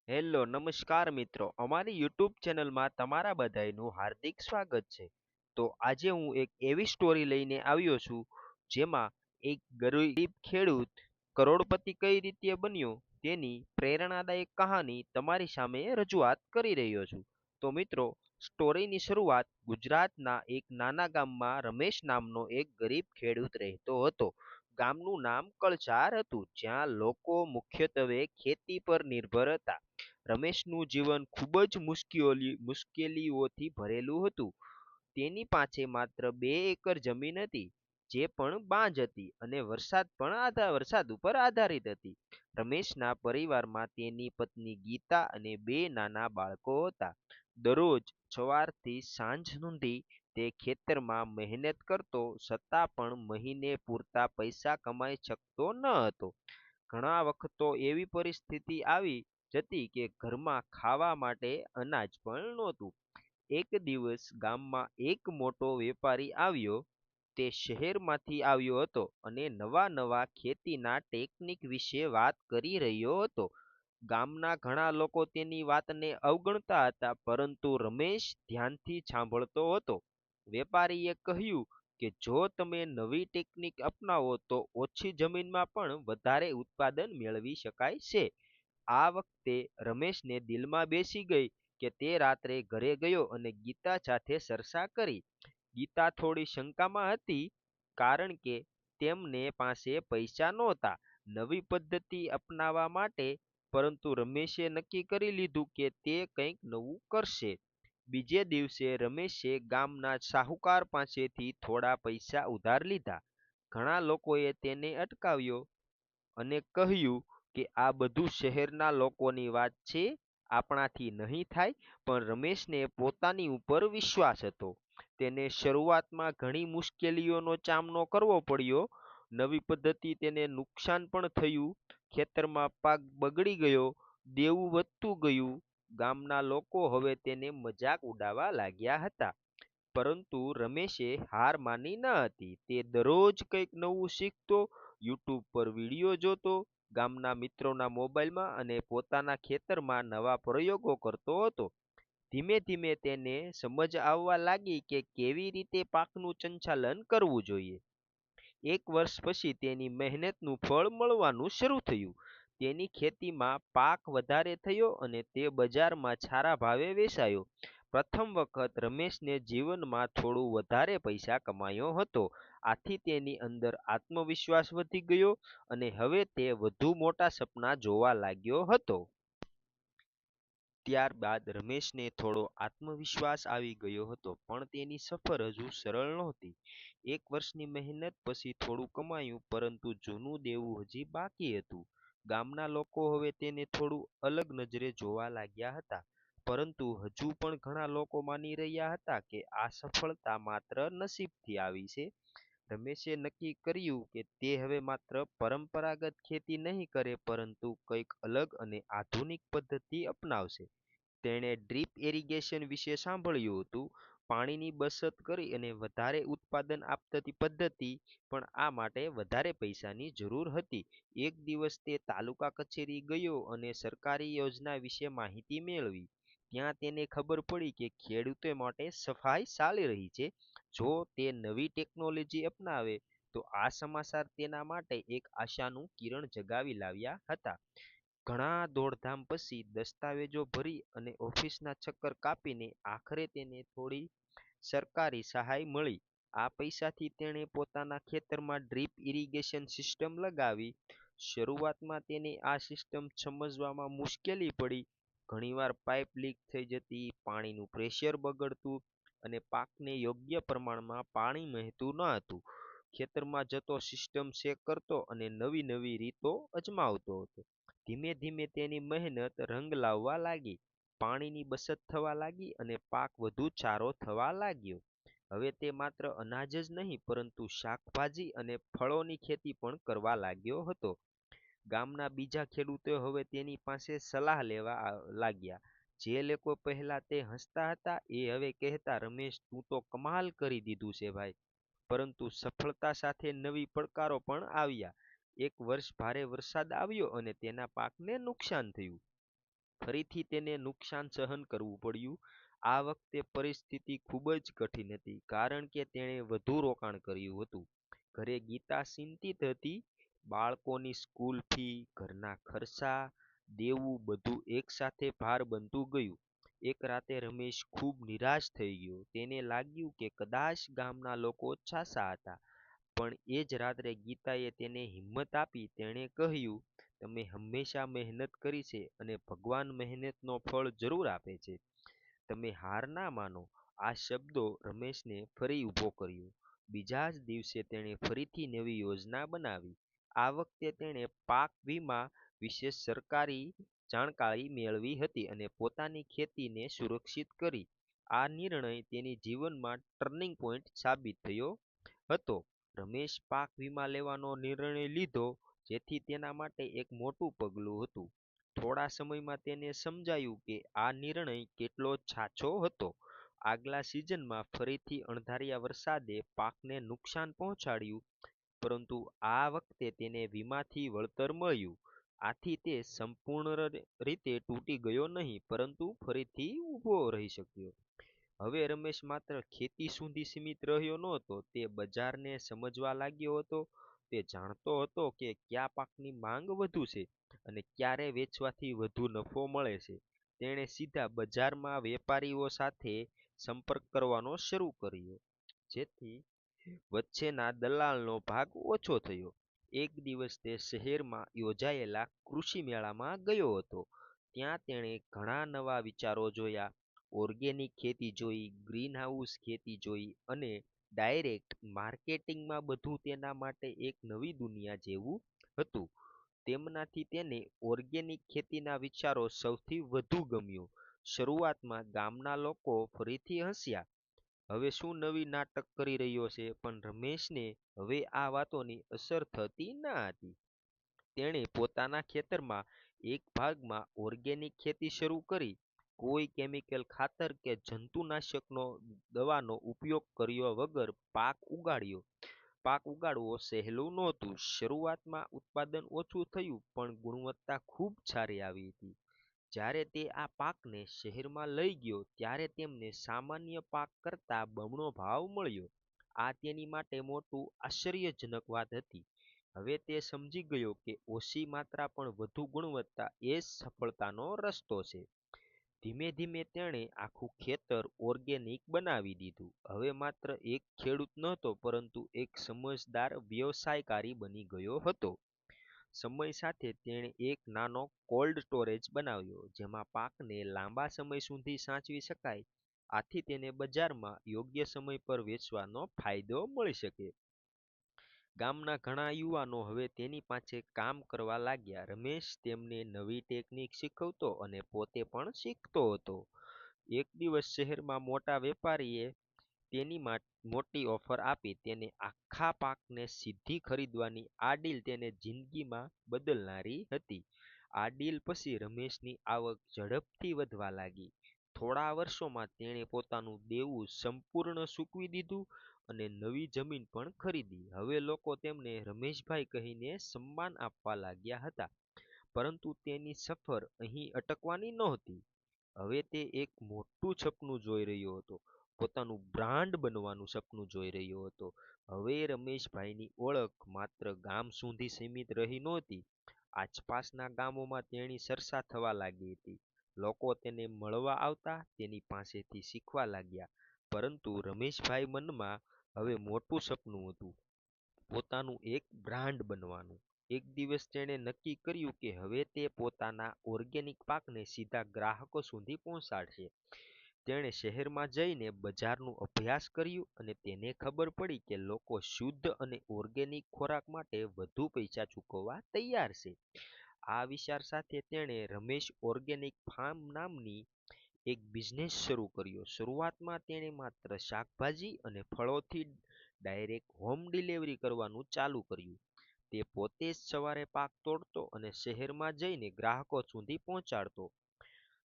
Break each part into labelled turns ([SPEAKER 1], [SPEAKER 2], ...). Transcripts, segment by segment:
[SPEAKER 1] Hello નમસ્કાર મિત્રો, અમારી યુટ્યુબ ચેનલમાં તમારા બધાયનું હાર્દિક સ્વાગત છે. તો આજે હું એક એવી સ્ટોરી લઈને આવ્યો છું જેમાં એક ગરીબ ખેડૂત કરોડપતિ કઈ રીતે બન્યો તેની પ્રેરણાદાયક કહાની તમારી સામે રજૂઆત કરી રહ્યો છું. તો મિત્રો, સ્ટોરીની શરૂઆત ગુજરાતના એક નાના ગામમાં રમેશ નામનો એક ગરીબ ખેડૂત રહેતો હતો. ગામનું નામ કળચાર હતું, જ્યાં લોકો મુખ્યત્વે ખેતી પર નિર્ભર હતા. રમેશનું જીવન ખૂબ જ મુશ્કેલીઓથી ભરેલું હતું. તેની પાસે માત્ર 2 એકર જમીન હતી, જે પણ બાંજ હતી અને વરસાદ ઉપર આધારિત હતી. રમેશના પરિવારમાં તેની પત્ની ગીતા અને 2 નાના બાળકો હતા. દરરોજ સવારથી સાંજ સુધી તે ખેતરમાં મહેનત કરતો, છતાં પણ મહિને પૂરતા પૈસા કમાઈ શકતો ન હતો. ઘણા વખતો એવી પરિસ્થિતિ આવી જતી કે ઘરમાં ખાવા માટે અનાજ પણ નહોતું. એક દિવસ ગામમાં એક મોટો વેપારી આવ્યો. તે શહેરમાંથી આવ્યો હતો અને નવા નવા ખેતીના ટેકનિક વિશે વાત કરી રહ્યો હતો. ગામના ઘણા લોકો તેની વાતને અવગણતા હતા, પરંતુ રમેશ ધ્યાનથી સાંભળતો હતો. વેપારીએ કહ્યું કે જો તમે નવી ટેકનિક અપનાવો તો ઓછી જમીનમાં પણ વધારે ઉત્પાદન મેળવી શકાય છે. આ વખતે રમેશને દિલમાં બેસી ગઈ કે તે રાત્રે ઘરે ગયો અને ગીતા સાથે ચર્ચા કરી. ગીતા થોડી શંકામાં હતી, કારણ કે તેમને પાસે પૈસા નહોતા નવી પદ્ધતિ અપનાવવા માટે, પરંતુ રમેશે નક્કી કરી લીધું કે તે કંઈક નવું કરશે. બીજે દિવસે રમેશે ગામના શાહુકાર પાસેથી થોડા પૈસા ઉધાર લીધા. ઘણા લોકોએ તેને અટકાવ્યો અને કહ્યું કે આ બધું શહેરના લોકોની વાત છે, આપણાથી નહીં થાય. પણ રમેશને પોતાની ઉપર વિશ્વાસ હતો. તેને શરૂઆતમાં ઘણી મુશ્કેલીઓનો સામનો કરવો પડ્યો. નવી પદ્ધતિ તેને નુકસાન પણ થયું. ખેતરમાં પાક બગડી ગયો, દેવું વધતું ગયું. ગામના લોકો હવે તેને મજાક ઉડાવવા લાગ્યા હતા. પરંતુ રમેશે હાર માની ન હતી. તે દરરોજ કંઈક નવું શીખતો, યુટ્યુબ પર વિડીયો જોતો, ગામના મિત્રોના મોબાઈલમાં અને પોતાના ખેતરમાં નવા પ્રયોગો કરતો હતો. ધીમે ધીમે તેને સમજ આવવા લાગી કે કેવી રીતે પાકનું સંચાલન કરવું જોઈએ. 1 વર્ષ પછી તેની મહેનતનું ફળ મળવાનું શરૂ થયું. તેની ખેતીમાં પાક વધારે થયો અને તે બજારમાં સારા ભાવે વેચાયો. પ્રથમ વખત રમેશને જીવનમાં થોડું વધારે પૈસા કમાયો હતો. આથી તેની અંદર આત્મવિશ્વાસ વધી ગયો અને હવે તે વધુ મોટા સપના જોવા લાગ્યો હતો. ત્યારબાદ રમેશને થોડો આત્મવિશ્વાસ આવી ગયો હતો, પણ તેની સફર હજુ સરળ નહોતી. 1 વર્ષની મહેનત પછી થોડું કમાયું, પરંતુ જૂનું દેવું હજી બાકી હતું. ગામના લોકો હવે તેને થોડું અલગ નજરે જોવા લાગ્યા હતા, પરંતુ હજુ પણ ઘણા લોકો માની રહ્યા હતા કે આ સફળતા માત્ર નસીબથી આવી છે. રમેશે નક્કી કર્યું કે તે હવે માત્ર પરંપરાગત ખેતી નહીં કરે, પરંતુ કંઈક અલગ અને આધુનિક પદ્ધતિ અપનાવશે. તેણે ડ્રીપ ઇરિગેશન વિશે સાંભળ્યું હતું, પાણીની બચત કરી અને વધારે ઉત્પાદન આપતી પદ્ધતિ, પણ આ માટે વધારે પૈસાની જરૂર હતી. એક દિવસ તે તાલુકા કચેરી ગયો અને સરકારી યોજના વિશે માહિતી મેળવી. ત્યાં તેને ખબર પડી કે ખેડૂતો માટે સફાઈ ચાલી રહી છે. જો તે નવી ટેકનોલોજી અપનાવે તો આ સમાચાર તેના માટે એક આશાનું કિરણ જગાવી લાવ્યા હતા. ઘણા દોડધામ પછી, દસ્તાવેજો ભરી અને ઓફિસના ચક્કર કાપીને આખરે તેને થોડી સરકારી સહાય મળી. આ પૈસાથી તેણે પોતાના ખેતરમાં ડ્રીપ ઇરિગેશન સિસ્ટમ લગાવી. શરૂઆતમાં તેને આ સિસ્ટમ સમજવામાં મુશ્કેલી પડી. ઘણીવાર પાઇપ લીક થઈ જતી, પાણીનું પ્રેશર બગડતું અને પાકને યોગ્ય પ્રમાણમાં પાણી મળતું ન હતું. ખેતરમાં જતો, સિસ્ટમ ચેક કરતો અને નવી નવી રીતો અજમાવતો હતો. ધીમે ધીમે તેની મહેનત રંગ લાવવા લાગી. પાણીની બચત થવા લાગી અને પાક વધુ સારો થવા લાગ્યો. હવે તે માત્ર અનાજ જ નહીં, પરંતુ શાકભાજી અને ફળોની ખેતી પણ કરવા લાગ્યો હતો. ગામના બીજા ખેડૂતો હવે તેની પાસે સલાહ લેવા લાગ્યા. જે લોકો પહેલા તે હસતા હતા, એ હવે કહેતા, રમેશ, તું તો કમાલ કરી દીધું છે ભાઈ. પરંતુ સફળતા સાથે નવી પડકારો પણ આવ્યા. એક વર્ષ ભારે વરસાદ આવ્યો અને તેના પાકને નુકસાન થયું. ફરીથી તેને નુકસાન સહન કરવું પડ્યું. આ વખતે પરિસ્થિતિ ખૂબ જ કઠિન હતી કારણ કે તેણે વધુ રોકાણ કર્યું હતું. ઘરે ગીતા ચિંતિત હતી. બાળકોની સ્કૂલ ફી, ઘરના ખર્ચા, દેવું બધું એકસાથે ભાર બનતું ગયું. એક રાતે રમેશ ખૂબ નિરાશ થઈ ગયો. તેને લાગ્યું કે કદાચ ગામના લોકો સાચા હતા. પણ એ જ રાત્રે ગીતાએ તેને હિંમત આપી. તેણે કહ્યું, તમે હંમેશા મહેનત કરી છે અને ભગવાન મહેનતનો ફળ જરૂર આપે છે. તમે હાર ના માનો. આ શબ્દો રમેશને ફરી ઊભો કર્યો. બીજા જ દિવસે તેણે ફરીથી નવી યોજના બનાવી. આ વખતે તેણે પાક વીમા વિશે સરકારી જાણકારી મેળવી હતી અને પોતાની ખેતીને સુરક્ષિત કરી. આ નિર્ણય તેની જીવનમાં ટર્નિંગ પોઈન્ટ સાબિત થયો હતો. રમેશ પાક વીમા લેવાનો નિર્ણય લીધો, જેથી તેના માટે એક મોટું પગલું હતું. થોડા સમયમાં તેને સમજાયું કે આ નિર્ણય કેટલો સાચો હતો. આગલા સિઝનમાં ફરીથી અણધાર્યા વરસાદે પાકને નુકસાન પહોંચાડ્યું, પરંતુ આ વખતે તેને વીમાથી વળતર મળ્યું. આથી તે સંપૂર્ણ રીતે તૂટી ગયો નહીં, પરંતુ ફરીથી ઊભો રહી શક્યો. હવે રમેશ માત્ર ખેતી સુધી સીમિત રહ્યો નહોતો, તે બજારને સમજવા લાગ્યો હતો. તે જાણતો હતો કે કયા પાકની માંગ વધુ છે અને ક્યારે વેચવાથી વધુ નફો મળે છે. તેણે સીધા બજારમાં વેપારીઓ સાથે સંપર્ક કરવાનો શરૂ કર્યો, જેથી વચ્ચેના દલાલનો ભાગ ઓછો થયો. એક દિવસ તે શહેરમાં યોજાયેલા કૃષિ મેળામાં ગયો હતો. ત્યાં તેણે ઘણા નવા વિચારો જોયા. ઓર્ગેનિક ખેતી જોઈ, ગ્રીનહાઉસ ખેતી જોઈ અને ડાયરેક્ટ માર્કેટિંગમાં. બધું તેના માટે એક નવી દુનિયા જેવું હતું. તેમનાથી તેને ઓર્ગેનિક ખેતીના વિચારો સૌથી વધુ ગમ્યો. શરૂઆતમાં ગામના લોકો ફરીથી હસ્યા. હવે શું નવી નાટક કરી રહ્યો છે? પણ રમેશને હવે આ વાતોની અસર થતી ના હતી. તેણે પોતાના ખેતરમાં એક ભાગમાં ઓર્ગેનિક ખેતી શરૂ કરી. કોઈ કેમિકલ ખાતર કે જંતુનાશકનો દવાનો ઉપયોગ કર્યો વગર પાક ઉગાડવો સહેલું નહોતું. શરૂઆતમાં ઉત્પાદન ઓછું થયું, પણ ગુણવત્તા ખૂબ સારી આવી હતી. જ્યારે તે આ પાકને શહેરમાં લઈ ગયો, ત્યારે તેમને સામાન્ય પાક કરતાં બમણો ભાવ મળ્યો. આ તેની માટે મોટું આશ્ચર્યજનક વાત હતી. હવે તે સમજી ગયો કે ઓછી માત્રા પણ વધુ ગુણવત્તા એ જ સફળતાનો રસ્તો છે. ધીમે ધીમે તેણે આખું ખેતર ઓર્ગેનિક બનાવી દીધું. હવે માત્ર એક ખેડૂત નહોતો, પરંતુ એક સમજદાર વ્યવસાયકારી બની ગયો હતો. સમય સાથે તેણે એક નાનો કોલ્ડ સ્ટોરેજ બનાવ્યો, જેમાં પાકને લાંબા સમય સુધી સાચવી શકાય. આથી તેને બજારમાં યોગ્ય સમય પર વેચવાનો ફાયદો મળી શકે. ગામના ઘણા યુવાનો હવે તેની પાસે કામ કરવા લાગ્યા. રમેશ તેમને નવી ટેકનિક શીખવતો અને પોતે પણ શીખતો હતો. એક દિવસ શહેરમાં મોટા વેપારીએ તેની મોટી ઓફર આપી. તેને આખા પાકને સીધી ખરીદવાની. આ ડીલ તેને જિંદગીમાં બદલનારી હતી. આ ડીલ પછી રમેશની આવક ઝડપથી વધવા લાગી. થોડા વર્ષોમાં તેણે પોતાનું દેવું સંપૂર્ણ ચૂકવી દીધું અને નવી જમીન પણ ખરીદી. હવે લોકો તેમને રમેશભાઈ કહીને સન્માન આપવા લાગ્યા હતા. પરંતુ તેની સફર અહીં અટકવાની નહોતી. હવે તે એક મોટું સપનું જોઈ રહ્યો હતો. પોતાનું બ્રાન્ડ બનવાનું સપનું જોઈ રહ્યો હતો. હવે રમેશભાઈની ઓળખ માત્ર ગામ સુધી સીમિત રહી નહોતી. આસપાસના ગામોમાં તેની ચર્ચા થવા લાગી હતી. લોકો તેને મળવા આવતા, તેની પાસેથી શીખવા લાગ્યા. પરંતુ રમેશભાઈ મનમાં હવે મોટું સપનું હતું, પોતાનું એક બ્રાન્ડ બનવાનું. એક દિવસ તેણે નક્કી કર્યું કે હવે તે પોતાના ઓર્ગેનિક પાકને સીધા ગ્રાહકો સુધી પહોંચાડશે. તેણે શહેરમાં જઈને બજારનું અભ્યાસ કર્યું અને તેને ખબર પડી કે લોકો શુદ્ધ અને ઓર્ગેનિક ખોરાક માટે વધુ પૈસા ચૂકવવા તૈયાર છે. આ વિચાર સાથે તેણે રમેશ ઓર્ગેનિક ફાર્મ નામની એક બિઝનેસ શરૂ કર્યો. શરૂઆતમાં તેણે માત્ર શાકભાજી અને ફળોથી ડાયરેક્ટ હોમ ડિલિવરી કરવાનું ચાલુ કર્યું. તે પોતે જ સવારે પાક તોડતો અને શહેરમાં જઈને ગ્રાહકો સુધી પહોંચાડતો.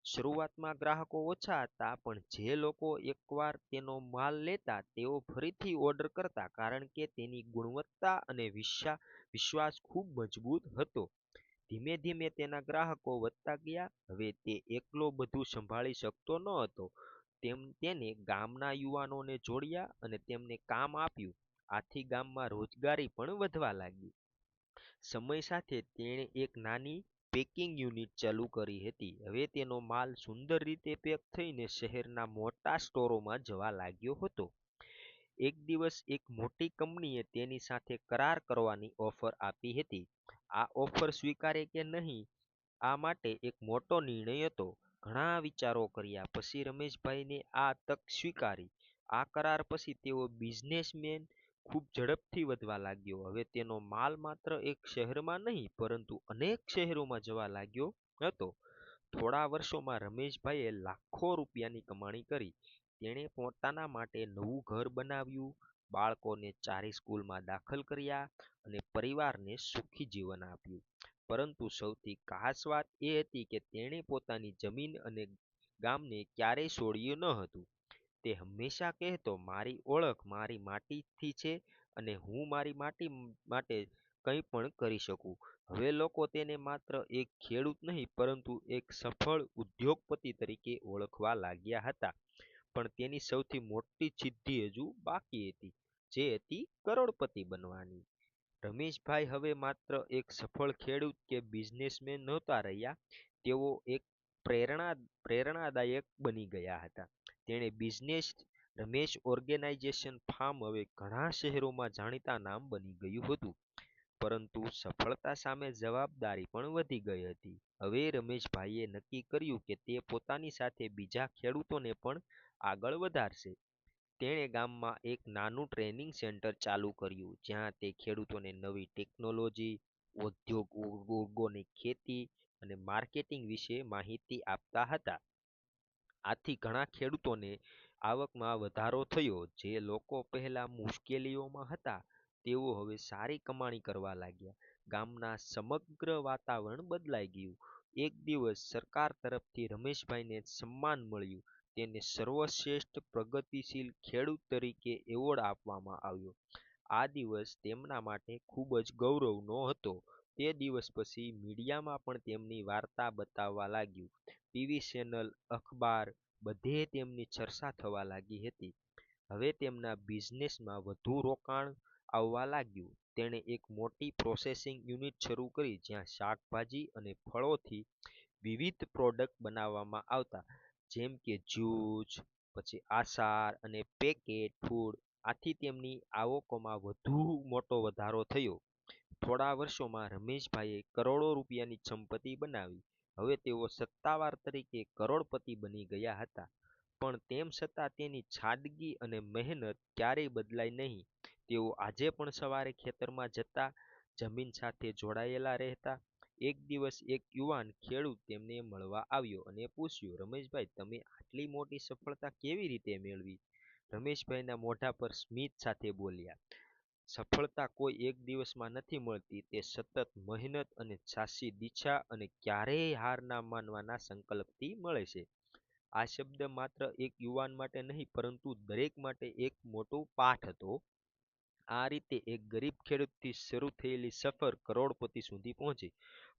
[SPEAKER 1] શરૂઆતમાં ગ્રાહકો ઓછા હતા, પણ જે લોકો એકવાર તેનો માલ લેતા, તેઓ ફરીથી ઓર્ડર કરતા, કારણ કે તેની ગુણવત્તા અને વિશ્વાસ ખૂબ મજબૂત હતો. ધીમે ધીમે તેના ગ્રાહકો વધતા ગયા. હવે તે એકલો બધું સંભાળી શકતો ન હતો. તેને ગામના યુવાનોને જોડ્યા અને તેમને કામ આપ્યું. આથી ગામમાં રોજગારી પણ વધવા લાગી. સમય સાથે તેણે એક નાની પેકિંગ યુનિટ ચાલુ કરી હતી. હવે તેનો માલ સુંદર રીતે પેક થઈને શહેરના મોટા સ્ટોરોમાં જવા લાગ્યો હતો. એક દિવસ એક મોટી કંપનીએ તેની સાથે કરાર કરવાની ઓફર આપી હતી. આ ઓફર સ્વીકારે કે નહીં, આ માટે એક મોટો નિર્ણય હતો. ઘણા વિચારો કર્યા પછી રમેશભાઈને આ તક સ્વીકારી. આ કરાર પછી તેઓ બિઝનેસમેન ખૂબ ઝડપથી વધવા લાગ્યો. હવે તેનો માલ માત્ર એક શહેરમાં નહીં પરંતુ અનેક શહેરોમાં જવા લાગ્યો હતો. થોડા વર્ષોમાં રમેશભાઈએ લાખો રૂપિયાની કમાણી કરી. તેણે પોતાના માટે નવું ઘર બનાવ્યું, બાળકોને સારી સ્કૂલમાં દાખલ કર્યા અને પરિવારને સુખી જીવન આપ્યું. પરંતુ સૌથી ખાસ વાત એ હતી કે તેણે પોતાની જમીન અને ગામને ક્યારેય છોડ્યું ન હતું. તે હંમેશા કહેતો, મારી ઓળખ મારી માટીથી છે અને હું મારી માટી માટે કંઈ પણ કરી શકું. હવે લોકો તેને માત્ર એક ખેડૂત નહીં પરંતુ એક સફળ ઉદ્યોગપતિ તરીકે ઓળખવા લાગ્યા હતા. પણ તેની સૌથી મોટી સિદ્ધિ હજુ બાકી હતી, જે હતી કરોડપતિ બનવાની. રમેશભાઈ હવે માત્ર એક સફળ ખેડૂત કે બિઝનેસમેન નહોતા રહ્યા, તેઓ એક પ્રેરણાદાયક બની ગયા હતા. તેણે બિઝનેસ રમેશ ઓર્ગેનાઇઝેશન ફાર્મ હવે ઘણા શહેરોમાં જાણીતા નામ બની ગયું હતું. પરંતુ સફળતા સામે જવાબદારી પણ વધી ગઈ હતી. હવે રમેશભાઈએ નક્કી કર્યું કે તે પોતાની સાથે બીજા ખેડૂતોને પણ આગળ વધારશે. તેણે ગામમાં એક નાનું ટ્રેનિંગ સેન્ટર ચાલુ કર્યું, જ્યાં તે ખેડૂતોને નવી ટેકનોલોજી, ઓર્ગોનિક ખેતી અને માર્કેટિંગ વિશે માહિતી આપતા હતા. આથી ઘણા ખેડૂતોને આવકમાં વધારો થયો. જે લોકો પહેલા મુશ્કેલીઓમાં હતા, તેઓ હવે સારી કમાણી કરવા લાગ્યા. ગામના સમગ્ર વાતાવરણ બદલાઈ ગયું. એક દિવસ સરકાર તરફથી રમેશભાઈને સન્માન મળ્યું. તેને સર્વશ્રેષ્ઠ પ્રગતિશીલ ખેડૂત તરીકે એવોર્ડ આપવામાં આવ્યો. આ દિવસ તેમના માટે ખૂબ જ ગૌરવનો હતો. તે દિવસ પછી મીડિયામાં પણ તેમની વાર્તા બતાવવા લાગ્યું. ટીવી ચેનલ, અખબાર બધે તેમની ચર્ચા થવા લાગી હતી. હવે તેમના બિઝનેસમાં વધુ રોકાણ આવવા લાગ્યું. તેણે એક મોટી પ્રોસેસિંગ યુનિટ શરૂ કરી, જ્યાં શાકભાજી અને ફળોથી વિવિધ પ્રોડક્ટ બનાવવામાં આવતા, જેમ કે જ્યુસ, પછી આચાર અને પેકેટ ફૂડ. આથી તેમની આવકોમાં વધુ મોટો વધારો થયો. થોડા વર્ષોમાં રમેશભાઈએ કરોડો રૂપિયાની સંપત્તિ બનાવી. હવે તેઓ સત્તાવાર તરીકે કરોડપતિ બની ગયા હતા. પણ તેમ છતાં તેની સાદગી અને મહેનત ક્યારેય બદલાઈ નહીં. તેઓ આજે પણ સવારે ખેતરમાં જતા, જમીન સાથે જોડાયેલા રહેતા. એક દિવસ એક યુવાન ખેડૂત તેમને મળવા આવ્યો અને પૂછ્યું, રમેશભાઈ, તમે આટલી મોટી સફળતા કેવી રીતે મેળવી? રમેશભાઈના મોઢા પર સ્મિત સાથે બોલ્યા, સફળતા કોઈ એક દિવસમાં નથી મળતી, તે સતત મહેનત અને સાચી દિશા અને ક્યારેય હાર ના માનવાના સંકલ્પથી મળે છે. આ શબ્દ માત્ર એક યુવાન માટે નહીં પરંતુ દરેક માટે એક મોટો પાઠ હતો. આ રીતે એક ગરીબ ખેડૂતથી શરૂ થયેલી સફર કરોડપતિ સુધી પહોંચી.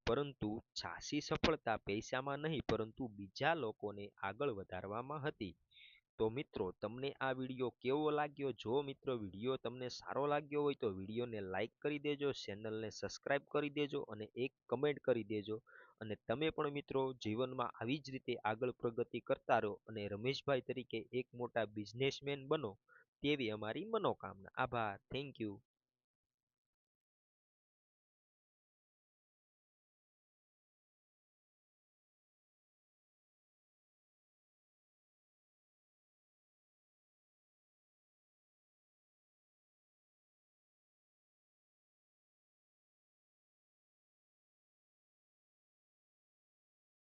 [SPEAKER 1] પરંતુ સાચી સફળતા પૈસામાં નહીં પરંતુ બીજા લોકોને આગળ વધારવામાં હતી. તો મિત્રો, તમને આ વિડીયો કેવો લાગ્યો? જો મિત્રો વિડીયો તમને સારો લાગ્યો હોય તો વિડીયોને લાઈક કરી દેજો, ચેનલને સબસ્ક્રાઈબ કરી દેજો અને એક કમેન્ટ કરી દેજો. અને તમે પણ મિત્રો જીવનમાં આવી જ રીતે આગળ પ્રગતિ કરતા રહો અને રમેશભાઈ તરીકે એક મોટા બિઝનેસમેન બનો, તેવી અમારી મનોકામના. આભાર. Thank you.